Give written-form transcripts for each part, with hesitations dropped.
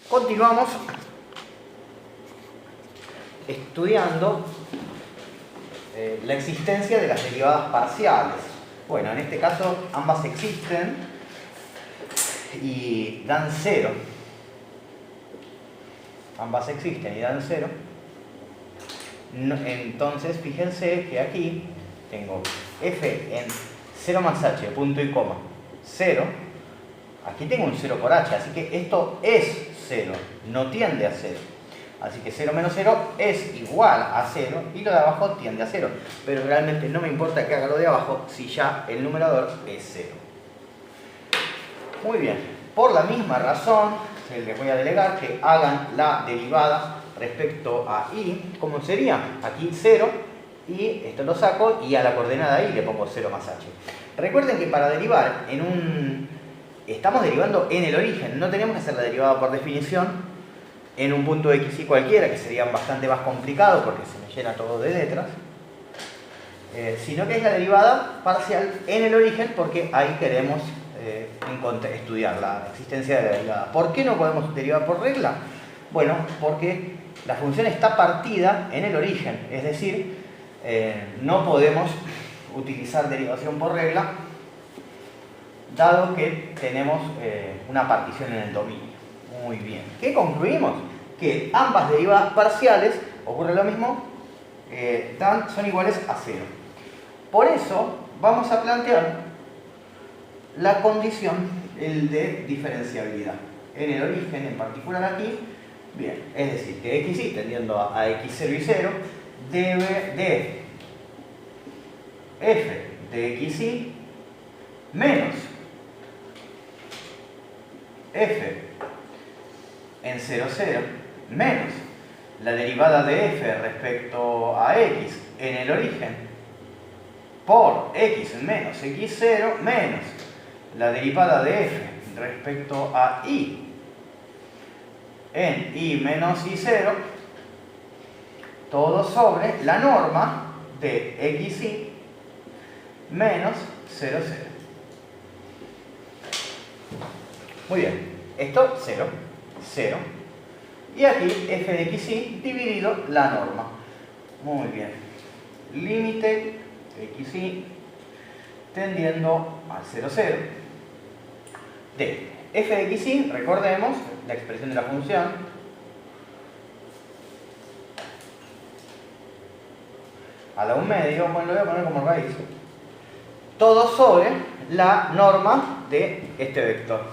Continuamos estudiando la existencia de las derivadas parciales. Bueno, en este caso ambas existen y dan 0. Ambas existen y dan 0. Entonces, fíjense que aquí tengo f en 0 más h, punto y coma, 0. Aquí tengo un 0 por h, así que esto es 0, no tiende a 0. Así que 0 menos 0 es igual a 0 y lo de abajo tiende a 0. Pero realmente no me importa que haga lo de abajo si ya el numerador es 0. Muy bien, por la misma razón les voy a delegar que hagan la derivada respecto a y. ¿Cómo sería? Aquí 0 y esto lo saco y a la coordenada y le pongo 0 más h. Recuerden que para derivar estamos derivando en el origen, no tenemos que hacer la derivada por definición en un punto x y cualquiera, que sería bastante más complicado porque se me llena todo de letras, sino que es la derivada parcial en el origen porque ahí queremos estudiar la existencia de la derivada. ¿Por qué no podemos derivar por regla? Bueno, porque la función está partida en el origen, es decir, no podemos utilizar derivación por regla dado que tenemos una partición en el dominio. Muy bien. ¿Qué concluimos? Que ambas derivadas parciales, ocurre lo mismo, son iguales a 0. Por eso vamos a plantear la condición de diferenciabilidad. En el origen, en particular aquí, bien, es decir, que xy tendiendo a x0 y 0 debe de f de xy menos f en 0, 0 menos la derivada de f respecto a x en el origen por x menos x0 menos la derivada de f respecto a y en y menos y0, todo sobre la norma de xy menos 0, 0. Muy bien, esto 0, 0. Y aquí f de xy dividido la norma. Muy bien. Límite xy tendiendo al 0, 0 de f de xy, recordemos la expresión de la función, a la 1/2, bueno, lo voy a poner como raíz, todo sobre la norma de este vector,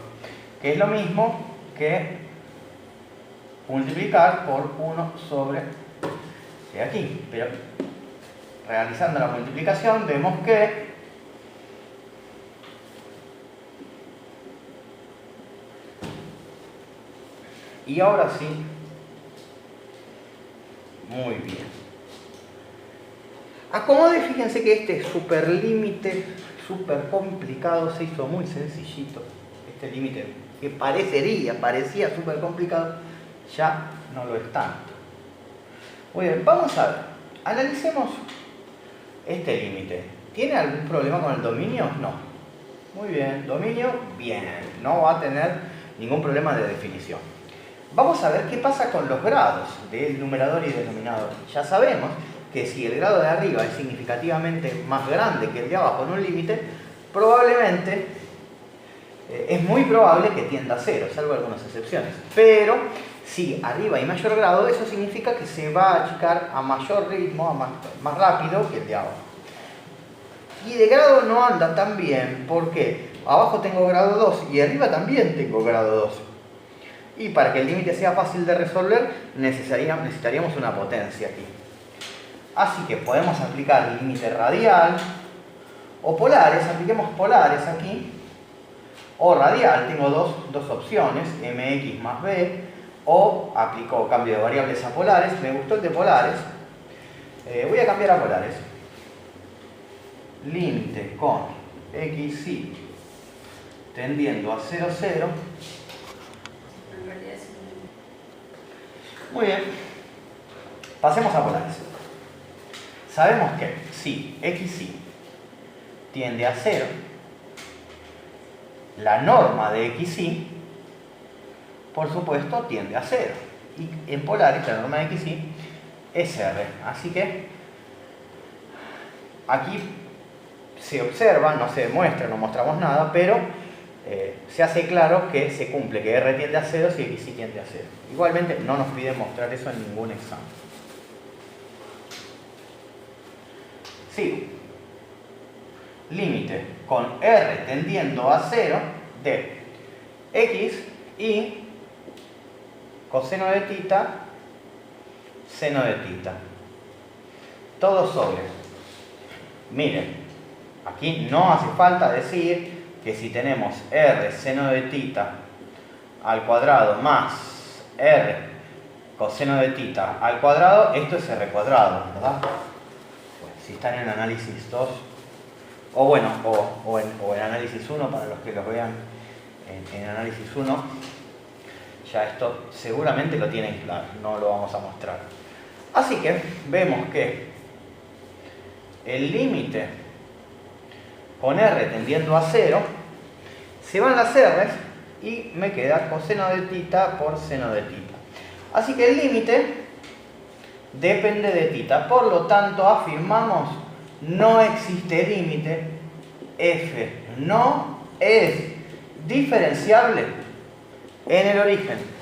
que es lo mismo que multiplicar por 1 sobre de aquí. Pero realizando la multiplicación vemos que y ahora sí, muy bien. Acomode, fíjense que este superlímite súper complicado se hizo muy sencillito. Este límite que parecía súper complicado, ya no lo es tanto. Muy bien, vamos a ver. Analicemos este límite. ¿Tiene algún problema con el dominio? No. Muy bien, dominio, bien. No va a tener ningún problema de definición. Vamos a ver qué pasa con los grados del numerador y denominador. Ya sabemos que si el grado de arriba es significativamente más grande que el de abajo en un límite, probablemente, es muy probable que tienda a 0, salvo algunas excepciones. Pero si arriba hay mayor grado, eso significa que se va a achicar a mayor ritmo, más rápido que el de abajo. Y de grado no anda tan bien, porque abajo tengo grado 2 y arriba también tengo grado 2. Y para que el límite sea fácil de resolver, necesitaríamos una potencia aquí. Así que podemos aplicar límite radial o polares. Apliquemos polares aquí. O radial, tengo dos opciones, mx más b. O aplico cambio de variables a polares. Me gustó el de polares. Voy a cambiar a polares. Límite con xy tendiendo a 0, 0. Muy bien. Pasemos a polares. Sabemos que si xy tiende a 0, la norma de xy por supuesto, tiende a 0. Y en polares, la norma de XY es R. Así que aquí se observa, no se demuestra, no mostramos nada, pero se hace claro que se cumple, que R tiende a 0 si XY tiende a 0. Igualmente no nos piden mostrar eso en ningún examen. Sigo. Límite con R tendiendo a 0 de X y coseno de θ, seno de θ. Todo sobre. Miren, aquí no hace falta decir que si tenemos R seno de θ al cuadrado más R coseno de θ al cuadrado, esto es R cuadrado, ¿verdad? Pues, si están en análisis 2, o bueno, o en análisis 1, para los que los vean en análisis 1, ya esto seguramente lo tienen claro, no lo vamos a mostrar. Así que vemos que el límite con R tendiendo a 0, se van las R's y me queda coseno de θ por seno de θ. Así que el límite depende de θ. Por lo tanto, afirmamos, no existe límite. F no es diferenciable en el origen.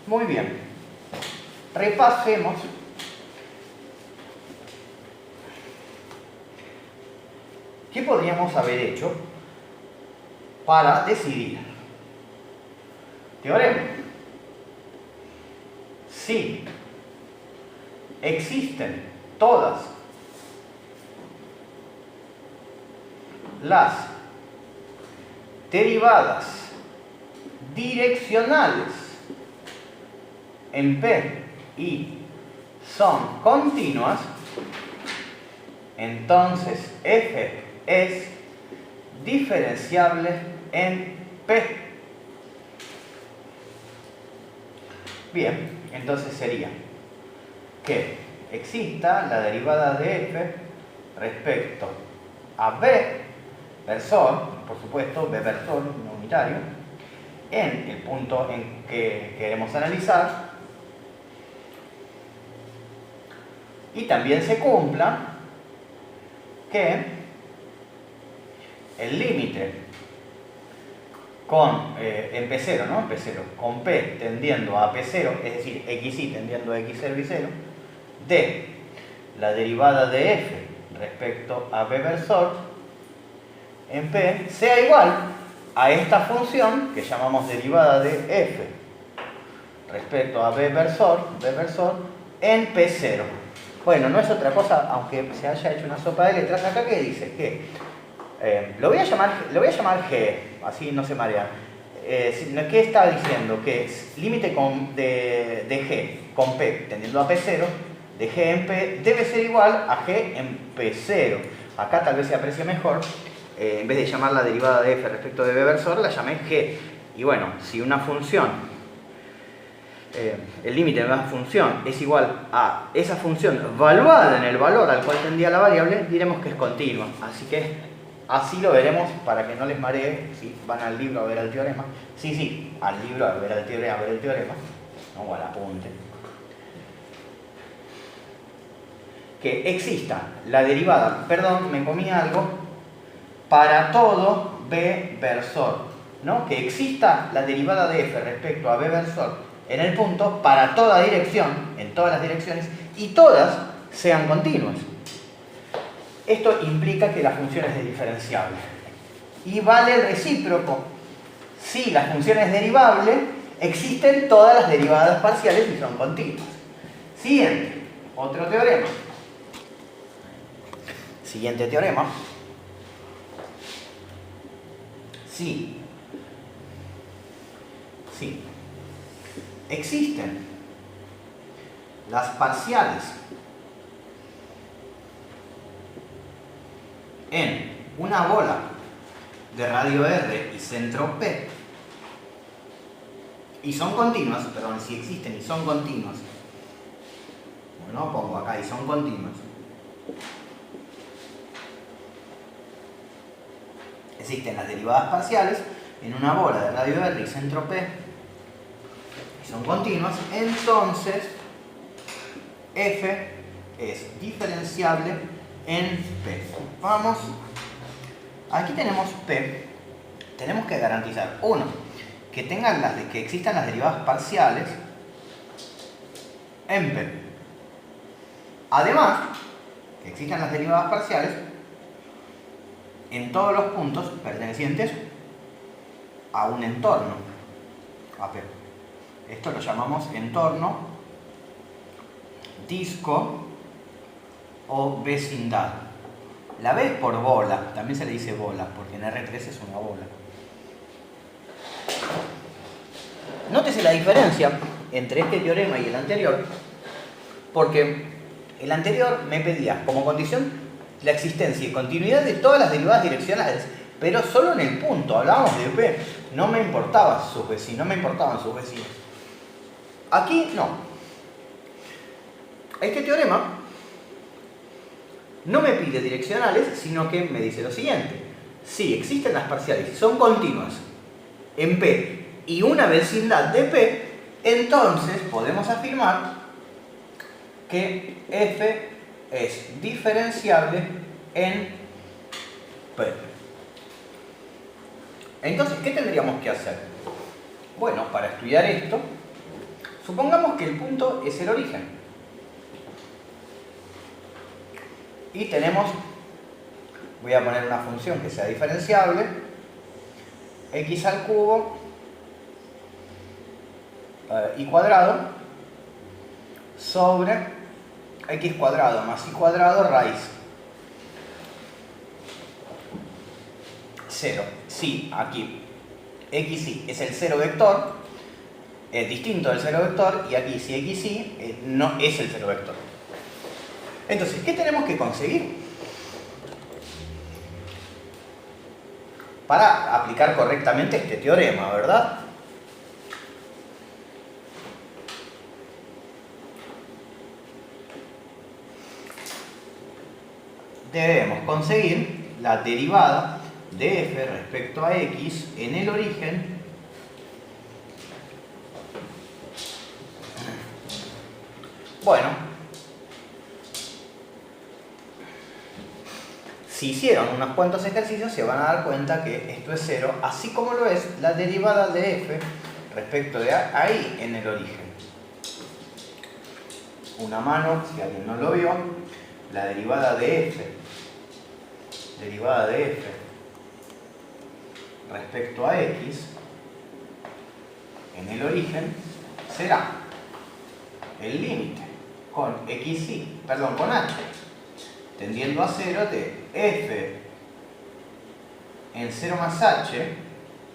Muy bien. Repasemos. ¿Qué podríamos haber hecho para decidir? Teorema. Si existen todas las derivadas direccionales en P y son continuas, entonces F es diferenciable en P. Bien, entonces sería que exista la derivada de F respecto a B versor, por supuesto, B versor, no unitario, en el punto en que queremos analizar, y también se cumpla que el límite con en P0, ¿no? P0, con P tendiendo a P0, es decir, XY tendiendo a X0 y 0, de la derivada de F respecto a B versor en P sea igual a esta función que llamamos derivada de F respecto a B versor en P0. Bueno, no es otra cosa, aunque se haya hecho una sopa de letras acá, que dice que lo voy a llamar G, así no se marea. ¿Qué está diciendo? Que límite de G con P tendiendo a P0, de G en P, debe ser igual a G en P0. Acá tal vez se aprecie mejor, en vez de llamar la derivada de F respecto de B versor, la llamé G. Y bueno, si una función, el límite de una función es igual a esa función evaluada en el valor al cual tendía la variable, diremos que es continua. Así que así lo veremos para que no les maree si van al libro a ver el teorema. Sí, al libro a ver el teorema, no, o al apunte. Que exista la derivada, perdón, me comí algo, para todo B versor, ¿no? Que exista la derivada de F respecto a B versor en el punto para toda dirección, en todas las direcciones, y todas sean continuas. Esto implica que la función es diferenciable. Y vale el recíproco. Si la función es derivable, existen todas las derivadas parciales y son continuas. Siguiente, otro teorema. Siguiente teorema. Sí. Existen las parciales en una bola de radio R y centro P, y son continuas, perdón, si existen y son continuas, bueno, pongo acá y son continuas, existen las derivadas parciales en una bola de radio R y centro P y son continuas, entonces f es diferenciable en P. Vamos, aquí tenemos P, tenemos que garantizar, uno, que existan las derivadas parciales en P. Además, que existan las derivadas parciales en todos los puntos pertenecientes a un entorno, a P. Esto lo llamamos entorno, disco o vecindad. La B es por bola, también se le dice bola, porque en R3 es una bola. Nótese la diferencia entre este teorema y el anterior, porque el anterior me pedía como condición la existencia y continuidad de todas las derivadas direccionales, pero solo en el punto, hablábamos de P, no me importaban sus vecinos. Aquí no. Este teorema no me pide direccionales, sino que me dice lo siguiente: si existen las parciales y son continuas en P y una vecindad de P, entonces podemos afirmar que f es diferenciable en P. Entonces, ¿qué tendríamos que hacer? Bueno, para estudiar esto, supongamos que el punto es el origen. Y tenemos, voy a poner una función que sea diferenciable, x al cubo y cuadrado sobre x cuadrado más y cuadrado raíz 0. Si aquí xy es el cero vector, es distinto del cero vector, y aquí si xy no es el cero vector. Entonces, ¿qué tenemos que conseguir para aplicar correctamente este teorema, verdad? Debemos conseguir la derivada de f respecto a x en el origen bueno, si hicieron unos cuantos ejercicios se van a dar cuenta que esto es 0, así como lo es la derivada de f respecto de ahí en el origen. Una mano, si alguien no lo vio, la derivada de f respecto a x en el origen será el límite con h tendiendo a 0 de f en 0 más h,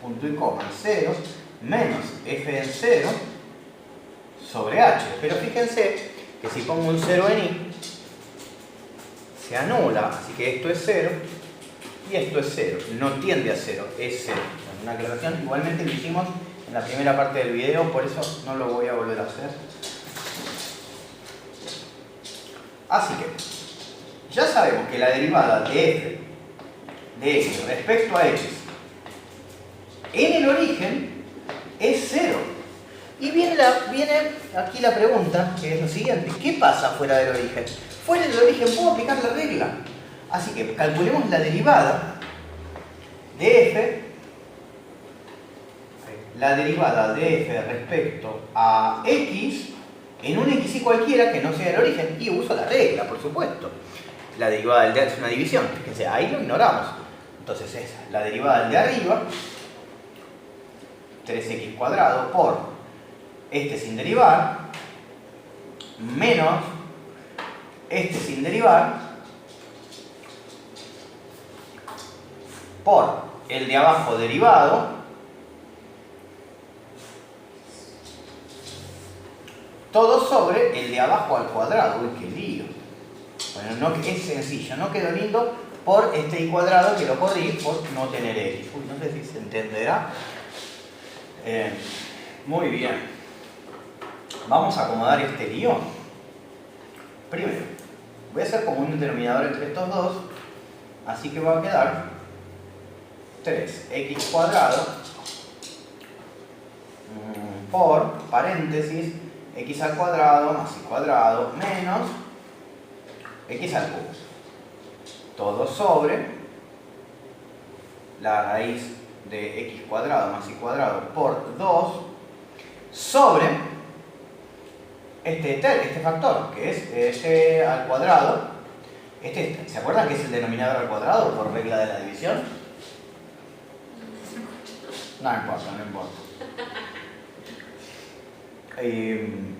punto y coma en 0, menos f en 0 sobre h. Pero fíjense que si pongo un 0 en i, se anula, así que esto es 0 y esto es 0, no tiende a 0, es 0. Una aclaración, igualmente lo hicimos en la primera parte del video, por eso no lo voy a volver a hacer. Así que ya sabemos que la derivada de f de x respecto a x en el origen es 0. Y viene aquí la pregunta, que es lo siguiente: ¿qué pasa fuera del origen? Fuera del origen puedo aplicar la regla. Así que calculemos la derivada de f respecto a x en un xy cualquiera que no sea el origen, y uso la regla, por supuesto. La derivada del de es una división, fíjense, ahí lo ignoramos. Entonces es la derivada del de arriba, 3x cuadrado por este sin derivar, menos este sin derivar, por el de abajo derivado, todo sobre el de abajo al cuadrado. Uy, qué lío. Bueno, no, es sencillo, no quedó lindo por este y cuadrado que lo corrí por no tener x. Uy, no sé si se entenderá. Muy bien. Vamos a acomodar este lío. Primero, voy a hacer como un denominador entre estos dos, así que va a quedar 3x cuadrado por paréntesis x al cuadrado más y cuadrado menos x al cubo. Todo sobre la raíz de x cuadrado más y cuadrado por 2 sobre este factor, que es este al cuadrado. ¿Se acuerdan que es el denominador al cuadrado por regla de la división? No importa, no importa.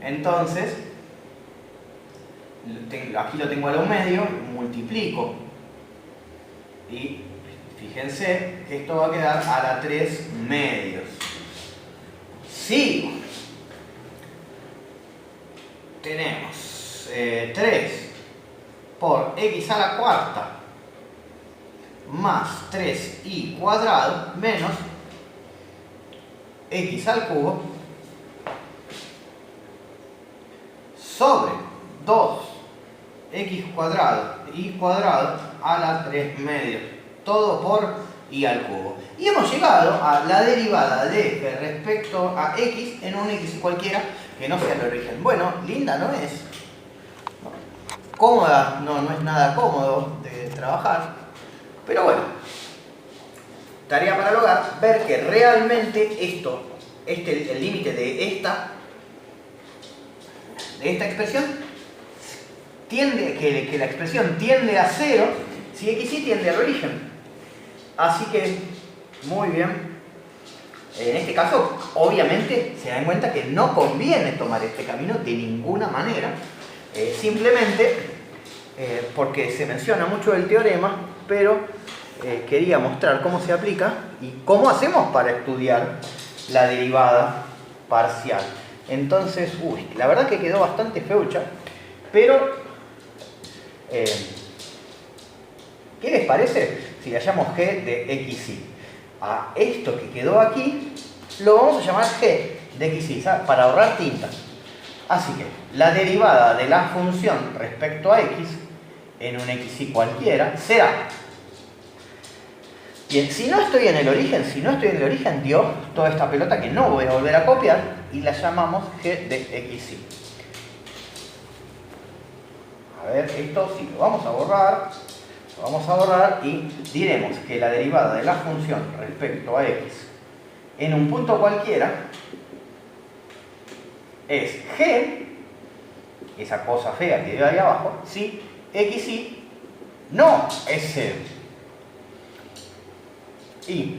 Entonces, aquí lo tengo a lo medio, multiplico. Y fíjense que esto va a quedar a la 3 medios. Si tenemos 3 por x a la cuarta más 3y cuadrado menos x al cubo sobre 2x cuadrado y cuadrado a la 3 medios, todo por y al cubo. Y hemos llegado a la derivada de f respecto a x en un x cualquiera que no sea el origen. Bueno, linda no es. Cómoda, no es nada cómodo de trabajar. Pero bueno, tarea para el hogar, ver que realmente el límite de esta expresión que la expresión tiende a 0 si x y tiende al origen. Así que, muy bien. En este caso, obviamente, se dan cuenta que no conviene tomar este camino de ninguna manera. Simplemente porque se menciona mucho el teorema, pero quería mostrar cómo se aplica y cómo hacemos para estudiar la derivada parcial. Entonces, la verdad que quedó bastante feucha, pero ¿qué les parece si le llamamos g de xy? A esto que quedó aquí lo vamos a llamar g de xy, ¿sabes? Para ahorrar tinta. Así que la derivada de la función respecto a x en un xy cualquiera será, bien, si no estoy en el origen, dio toda esta pelota que no voy a volver a copiar y la llamamos g de xy. A ver, esto sí lo vamos a borrar y diremos que la derivada de la función respecto a x en un punto cualquiera es g, esa cosa fea que veo ahí abajo, si xy no es 0. Y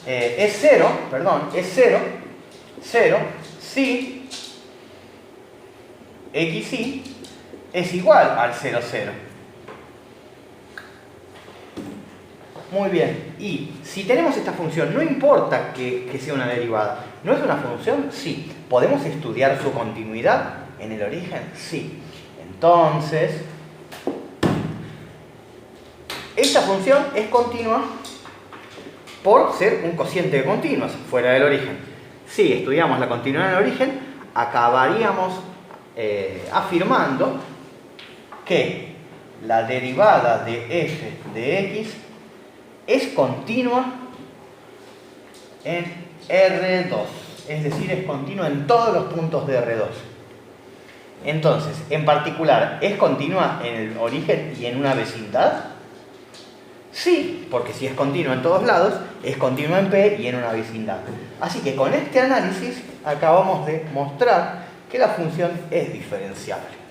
es 0 si xy es igual al 0, 0. Muy bien, y si tenemos esta función, no importa que sea una derivada, ¿no es una función? Sí. ¿Podemos estudiar su continuidad en el origen? Sí. Entonces, esta función es continua por ser un cociente de continuos fuera del origen. Si estudiamos la continuidad en el origen, acabaríamos afirmando que la derivada de f de x es continua en R2, es decir, es continua en todos los puntos de R2. Entonces, en particular, ¿es continua en el origen y en una vecindad? Sí, porque si es continua en todos lados, es continua en P y en una vecindad. Así que con este análisis acabamos de mostrar que la función es diferenciable.